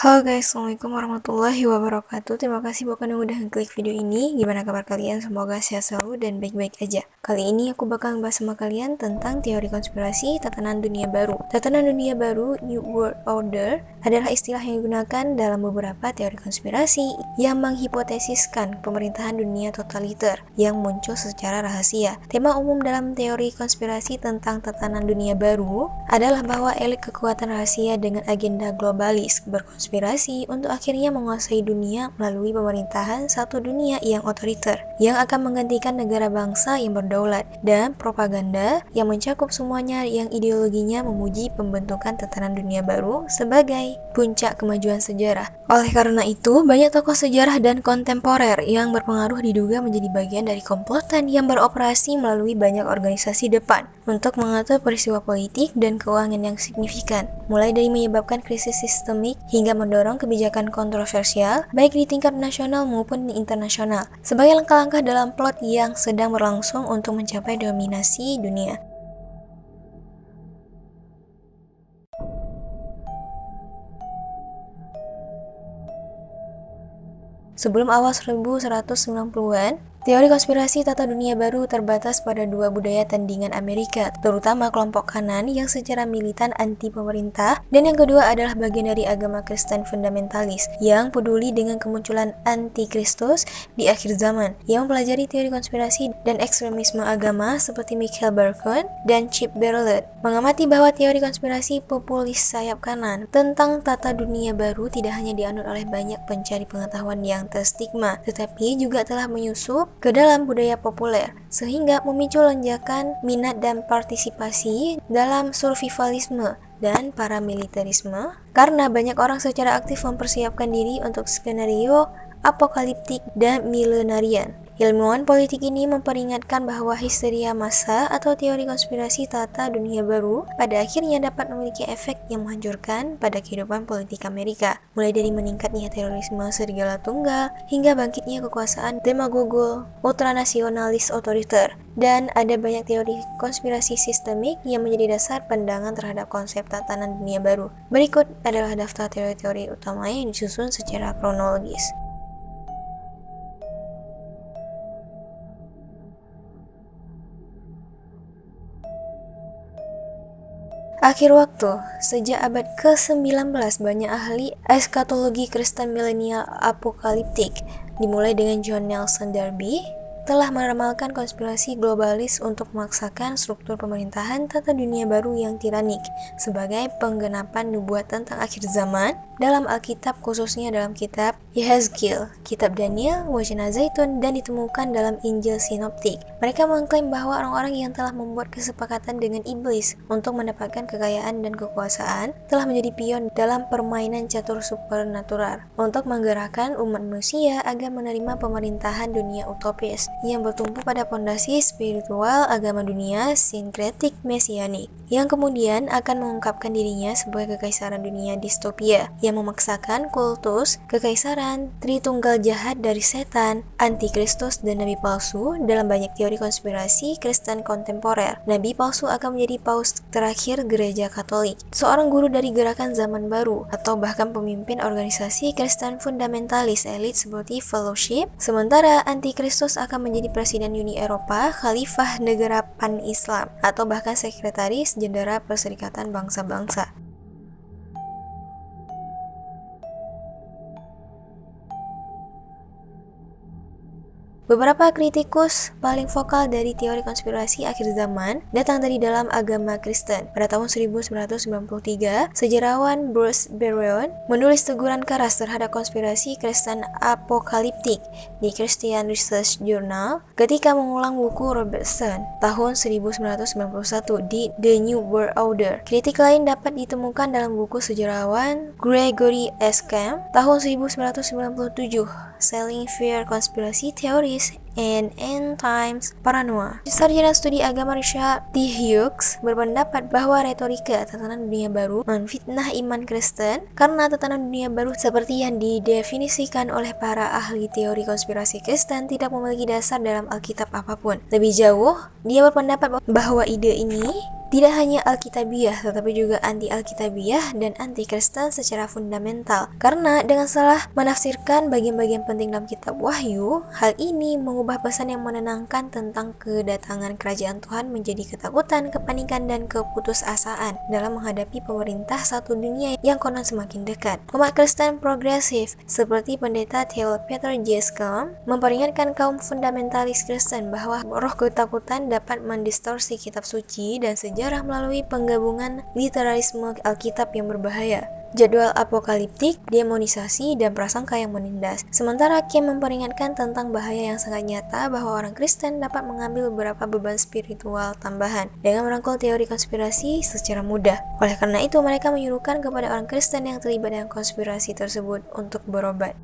Halo guys, Assalamualaikum warahmatullahi wabarakatuh. Terima kasih buat yang udah ngeklik video ini. Gimana kabar kalian? Semoga sehat selalu dan baik-baik aja. Kali ini aku bakal bahas sama kalian tentang teori konspirasi tatanan dunia baru. Tatanan dunia baru, New World Order, adalah istilah yang digunakan dalam beberapa teori konspirasi yang menghipotesiskan pemerintahan dunia totaliter yang muncul secara rahasia. Tema umum dalam teori konspirasi tentang tatanan dunia baru adalah bahwa elit kekuatan rahasia dengan agenda globalis berkonspirasi untuk akhirnya menguasai dunia melalui pemerintahan satu dunia yang otoriter yang akan menggantikan negara bangsa yang berdaulat, dan propaganda yang mencakup semuanya yang ideologinya memuji pembentukan tatanan dunia baru sebagai puncak kemajuan sejarah. Oleh karena itu, banyak tokoh sejarah dan kontemporer yang berpengaruh diduga menjadi bagian dari komplotan yang beroperasi melalui banyak organisasi depan untuk mengatur peristiwa politik dan keuangan yang signifikan, mulai dari menyebabkan krisis sistemik hingga mendorong kebijakan kontroversial baik di tingkat nasional maupun internasional sebagai langkah-langkah dalam plot yang sedang berlangsung untuk mencapai dominasi dunia. Sebelum awal 1190-an, teori konspirasi tata dunia baru terbatas pada dua budaya tandingan Amerika, terutama kelompok kanan yang secara militan anti pemerintah, dan yang kedua adalah bagian dari agama Kristen fundamentalis yang peduli dengan kemunculan antikristus di akhir zaman, yang mempelajari teori konspirasi dan ekstremisme agama seperti Michael Barkun dan Chip Berlet, mengamati bahwa teori konspirasi populis sayap kanan tentang tata dunia baru tidak hanya dianut oleh banyak pencari pengetahuan yang terstigma, tetapi juga telah menyusup ke dalam budaya populer, sehingga memicu lonjakan minat dan partisipasi dalam survivalisme dan paramiliterisme, karena banyak orang secara aktif mempersiapkan diri untuk skenario apokaliptik dan milenarian. Ilmuwan politik ini memperingatkan bahwa histeria massa atau teori konspirasi tata dunia baru pada akhirnya dapat memiliki efek yang menghancurkan pada kehidupan politik Amerika, mulai dari meningkatnya terorisme serigala tunggal hingga bangkitnya kekuasaan demagogol ultranasionalis otoriter. Dan ada banyak teori konspirasi sistemik yang menjadi dasar pandangan terhadap konsep tatanan dunia baru. Berikut adalah daftar teori-teori utama yang disusun secara kronologis. Akhir waktu, sejak abad ke-19 banyak ahli eskatologi Kristen milenial apokaliptik, dimulai dengan John Nelson Darby, telah meramalkan konspirasi globalis untuk memaksakan struktur pemerintahan tata dunia baru yang tiranik sebagai penggenapan nubuat tentang akhir zaman dalam Alkitab, khususnya dalam kitab Yehezkiel, kitab Daniel, Wacana Zaitun, dan ditemukan dalam Injil Sinoptik. Mereka mengklaim bahwa orang-orang yang telah membuat kesepakatan dengan iblis untuk mendapatkan kekayaan dan kekuasaan telah menjadi pion dalam permainan catur supernatural untuk menggerakkan umat manusia agar menerima pemerintahan dunia utopis yang bertumpu pada fondasi spiritual agama dunia sinkretik mesianik, yang kemudian akan mengungkapkan dirinya sebagai kekaisaran dunia distopia yang memaksakan kultus kekaisaran Tritunggal jahat dari setan, antikristus, dan nabi palsu. Dalam banyak teori konspirasi Kristen kontemporer, nabi palsu akan menjadi paus terakhir gereja Katolik, seorang guru dari gerakan zaman baru, atau bahkan pemimpin organisasi Kristen fundamentalis elit seperti Fellowship, sementara antikristus akan menjadi presiden Uni Eropa, khalifah negara pan-Islam, atau bahkan sekretaris jenderal Perserikatan Bangsa-Bangsa. Beberapa kritikus paling vokal dari teori konspirasi akhir zaman datang dari dalam agama Kristen. Pada tahun 1993, sejarawan Bruce Bereon menulis teguran keras terhadap konspirasi Kristen apokaliptik di Christian Research Journal ketika mengulang buku Robertson tahun 1991 di The New World Order. Kritik lain dapat ditemukan dalam buku sejarawan Gregory S. Camp tahun 1997, Selling Fear Conspiracy Theories and End Times Paranoia. Sarjana Studi Agama Richard T. Hughes berpendapat bahwa retorika tatanan dunia baru menfitnah iman Kristen karena tatanan dunia baru seperti yang didefinisikan oleh para ahli teori konspirasi Kristen tidak memiliki dasar dalam Alkitab apapun. Lebih jauh, dia berpendapat bahwa ide ini tidak hanya Alkitabiah, tetapi juga anti-Alkitabiah dan anti-Kristen secara fundamental. Karena dengan salah menafsirkan bagian-bagian penting dalam kitab Wahyu, hal ini mengubah pesan yang menenangkan tentang kedatangan kerajaan Tuhan menjadi ketakutan, kepanikan, dan keputusasaan dalam menghadapi pemerintah satu dunia yang konon semakin dekat. Umat Kristen progresif seperti pendeta teolog Peter J. Scum memperingatkan kaum fundamentalis Kristen bahwa roh ketakutan dapat mendistorsi kitab suci dan sejarah melalui penggabungan literalisme Alkitab yang berbahaya, jadwal apokaliptik, demonisasi, dan prasangka yang menindas. Sementara Kim memperingatkan tentang bahaya yang sangat nyata bahwa orang Kristen dapat mengambil beberapa beban spiritual tambahan dengan merangkul teori konspirasi secara mudah. Oleh karena itu, mereka menyuruhkan kepada orang Kristen yang terlibat dengan konspirasi tersebut untuk berobat.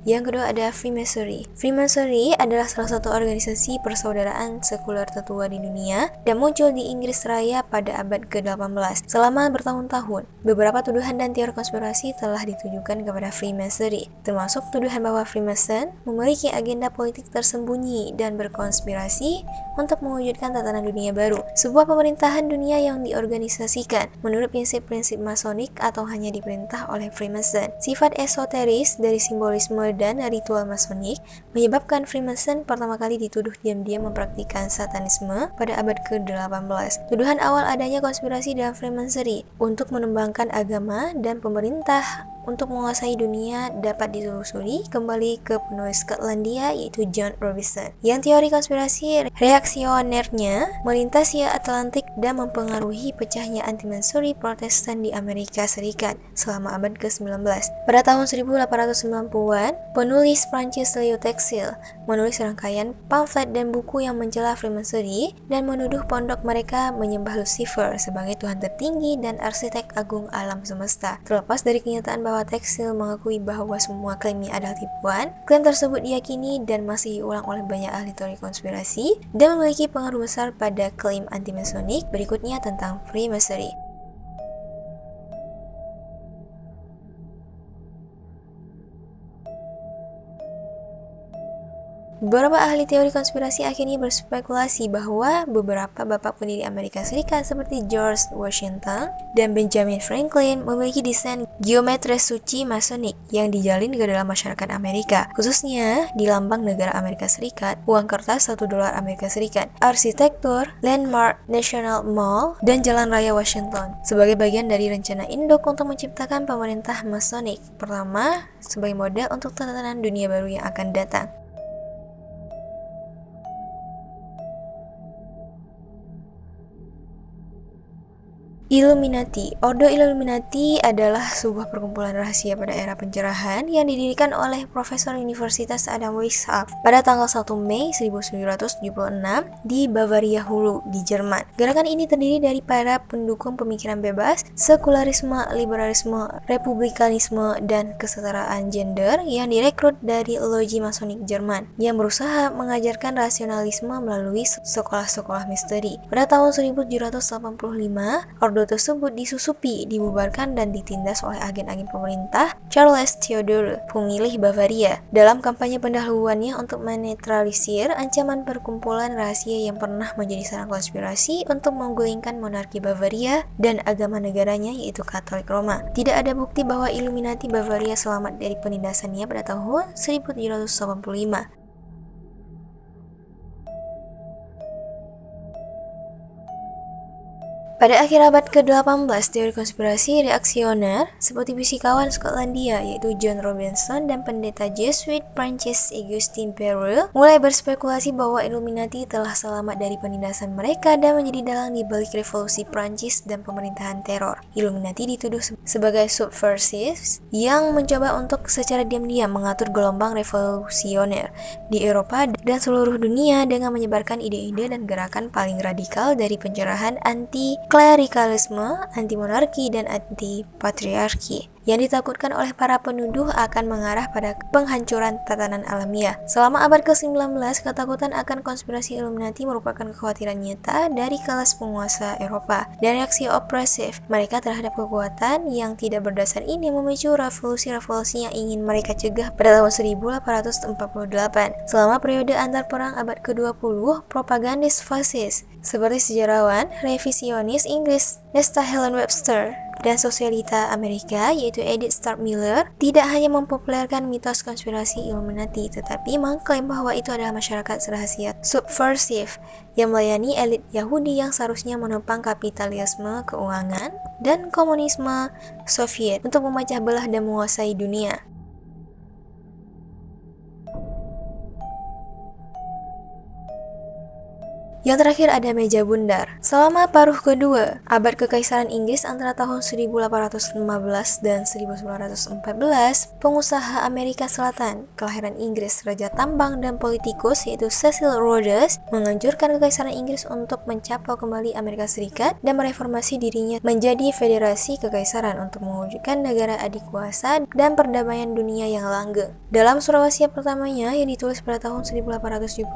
Yang kedua ada Freemasonry. Freemasonry adalah salah satu organisasi persaudaraan sekuler tertua di dunia dan muncul di Inggris Raya pada abad ke-18. Selama bertahun-tahun, beberapa tuduhan dan teori konspirasi telah ditujukan kepada Freemasonry, termasuk tuduhan bahwa Freemason memiliki agenda politik tersembunyi dan berkonspirasi untuk mewujudkan tatanan dunia baru, sebuah pemerintahan dunia yang diorganisasikan menurut prinsip-prinsip masonik atau hanya diperintah oleh Freemason. Sifat esoteris dari simbolisme dan ritual masonik menyebabkan Freemason pertama kali dituduh diam-diam mempraktikkan satanisme pada abad ke-18. Tuduhan awal adanya konspirasi dalam Freemasonry untuk menembangkan agama dan pemerintah untuk menguasai dunia dapat ditelusuri kembali ke penulis Skotlandia yaitu John Robinson, yang teori konspirasi reaksionernya melintasi Atlantik dan mempengaruhi pecahnya anti-Masonry Protestan di Amerika Serikat selama abad ke-19. Pada tahun 1890-an, penulis Prancis Leo Texel menulis rangkaian pamflet dan buku yang mencela Freemasonry dan menuduh pondok mereka menyembah Lucifer sebagai Tuhan tertinggi dan arsitek agung alam semesta. Terlepas dari kenyataan bahwa Texel mengakui bahwa semua klaimnya adalah tipuan, klaim tersebut diyakini dan masih diulang oleh banyak ahli teori konspirasi dan memiliki pengaruh besar pada klaim anti-masonik berikutnya tentang Freemasonry. Beberapa ahli teori konspirasi akhirnya berspekulasi bahwa beberapa bapak pendiri Amerika Serikat seperti George Washington dan Benjamin Franklin memiliki desain geometris suci masonik yang dijalin ke dalam masyarakat Amerika, khususnya di lambang negara Amerika Serikat, uang kertas $1 Amerika Serikat, arsitektur, landmark National Mall, dan Jalan Raya Washington sebagai bagian dari rencana induk untuk menciptakan pemerintah masonik pertama sebagai model untuk tatanan dunia baru yang akan datang. Illuminati. Ordo Illuminati adalah sebuah perkumpulan rahasia pada era pencerahan yang didirikan oleh Profesor Universitas Adam Weishaupt pada tanggal 1 Mei 1776 di Bavaria Hulu di Jerman. Gerakan ini terdiri dari para pendukung pemikiran bebas, sekularisme, liberalisme, republikanisme, dan kesetaraan gender yang direkrut dari loji masonik Jerman yang berusaha mengajarkan rasionalisme melalui sekolah-sekolah misteri. Pada tahun 1785, ordo tersebut disusupi, dibubarkan, dan ditindas oleh agen-agen pemerintah Charles Theodore, pemilih Bavaria, dalam kampanye pendahuluannya untuk menetralisir ancaman perkumpulan rahasia yang pernah menjadi sarang konspirasi untuk menggulingkan monarki Bavaria dan agama negaranya yaitu Katolik Roma. Tidak ada bukti bahwa Illuminati Bavaria selamat dari penindasannya pada tahun 1785. Pada akhir abad ke-18, teori konspirasi reaksioner seperti fisikawan Skotlandia yaitu John Robinson dan pendeta Jesuit Prancis Augustin Perrel mulai berspekulasi bahwa Illuminati telah selamat dari penindasan mereka dan menjadi dalang di balik revolusi Prancis dan pemerintahan teror. Illuminati dituduh sebagai subversives yang mencoba untuk secara diam-diam mengatur gelombang revolusioner di Eropa dan seluruh dunia dengan menyebarkan ide-ide dan gerakan paling radikal dari pencerahan anti klerikalisme, anti-monarki, dan anti-patriarki. Yang ditakutkan oleh para penuduh akan mengarah pada penghancuran tatanan alamiah. Selama abad ke-19, ketakutan akan konspirasi Illuminati merupakan kekhawatiran nyata dari kelas penguasa Eropa. Dan reaksi opresif mereka terhadap kekuatan yang tidak berdasar ini memicu revolusi-revolusi yang ingin mereka cegah pada tahun 1848. Selama periode antar perang abad ke-20, propagandis fasis seperti sejarawan revisionis Inggris Nesta Helen Webster dan sosialita Amerika yaitu Edith Stark Miller tidak hanya mempopulerkan mitos konspirasi Illuminati, tetapi mengklaim bahwa itu adalah masyarakat rahasia subversif yang melayani elit Yahudi yang seharusnya menopang kapitalisme keuangan dan komunisme Soviet untuk memecah belah dan menguasai dunia. Yang terakhir ada meja bundar. Selama paruh kedua abad Kekaisaran Inggris antara tahun 1815 dan 1914, pengusaha Amerika Selatan, kelahiran Inggris, raja tambang dan politikus yaitu Cecil Rhodes, menganjurkan Kekaisaran Inggris untuk mencapau kembali Amerika Serikat dan mereformasi dirinya menjadi federasi kekaisaran untuk mewujudkan negara adikuasa dan perdamaian dunia yang langgeng. Dalam surat wasiat pertamanya yang ditulis pada tahun 1877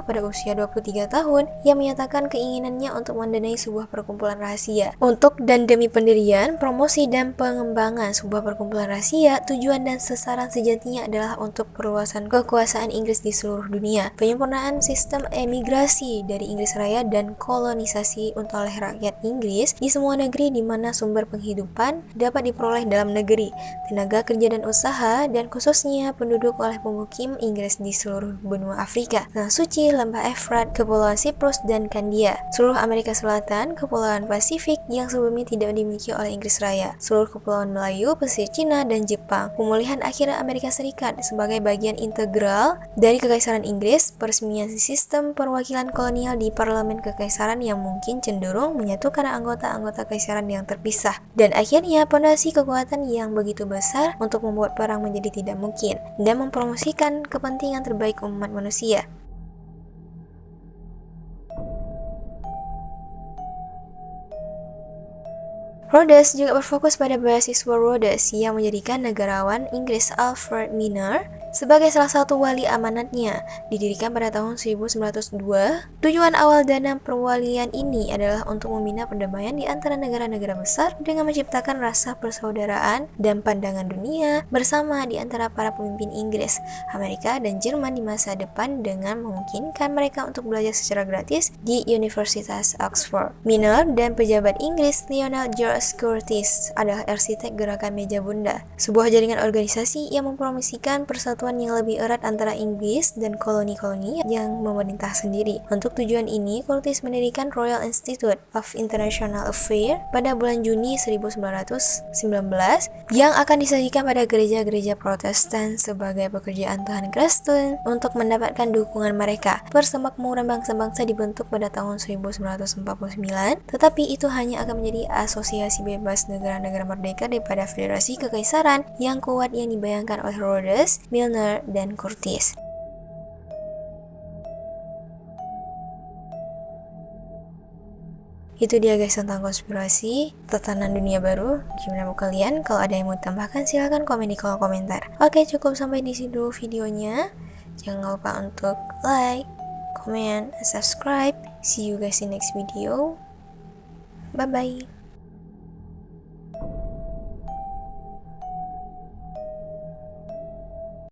pada usia 23 tahun, yang menyatakan keinginannya untuk mendanai sebuah perkumpulan rahasia. Untuk dan demi pendirian, promosi dan pengembangan sebuah perkumpulan rahasia, tujuan dan sasaran sejatinya adalah untuk perluasan kekuasaan Inggris di seluruh dunia, penyempurnaan sistem emigrasi dari Inggris Raya dan kolonisasi oleh rakyat Inggris di semua negeri di mana sumber penghidupan dapat diperoleh dalam negeri, tenaga kerja dan usaha, dan khususnya penduduk oleh pemukim Inggris di seluruh benua Afrika, Tanah Suci, Lembah Efrat, Kepulauan Siprus, dan Kandia, seluruh Amerika Selatan, Kepulauan Pasifik yang sebelumnya tidak dimiliki oleh Inggris Raya, seluruh Kepulauan Melayu, pesisir Cina, dan Jepang. Pemulihan akhir Amerika Serikat sebagai bagian integral dari Kekaisaran Inggris, peresmian sistem perwakilan kolonial di Parlemen Kekaisaran yang mungkin cenderung menyatukan anggota-anggota kekaisaran yang terpisah, dan akhirnya pondasi kekuatan yang begitu besar untuk membuat perang menjadi tidak mungkin dan mempromosikan kepentingan terbaik umat manusia. Rhodes juga berfokus pada beasiswa Rhodes yang menjadikan negarawan Inggris Alfred Milner sebagai salah satu wali amanatnya, didirikan pada tahun 1902. Tujuan awal dana perwalian ini adalah untuk membina perdamaian di antara negara-negara besar dengan menciptakan rasa persaudaraan dan pandangan dunia bersama di antara para pemimpin Inggris, Amerika, dan Jerman di masa depan dengan memungkinkan mereka untuk belajar secara gratis di Universitas Oxford. Milner dan pejabat Inggris Lionel George Curtis adalah arsitek gerakan meja bundar, sebuah jaringan organisasi yang mempromosikan persatuan yang lebih erat antara Inggris dan koloni-koloni yang memerintah sendiri. Untuk tujuan ini, Curtis mendirikan Royal Institute of International Affairs pada bulan Juni 1919 yang akan disajikan pada gereja-gereja Protestan sebagai pekerjaan Tuhan Kristen untuk mendapatkan dukungan mereka. Persemakmuran bangsa-bangsa dibentuk pada tahun 1949, tetapi itu hanya akan menjadi asosiasi bebas negara-negara merdeka daripada federasi kekaisaran yang kuat yang dibayangkan oleh Rhodes, Milner, dan Curtis. Itu dia guys tentang konspirasi tatanan dunia baru. Gimana menurut kalian? Kalau ada yang mau tambahkan silahkan komen di kolom komentar. Oke, cukup sampai di sini dulu videonya. Jangan lupa untuk like, comment, and subscribe. See you guys in next video. Bye bye.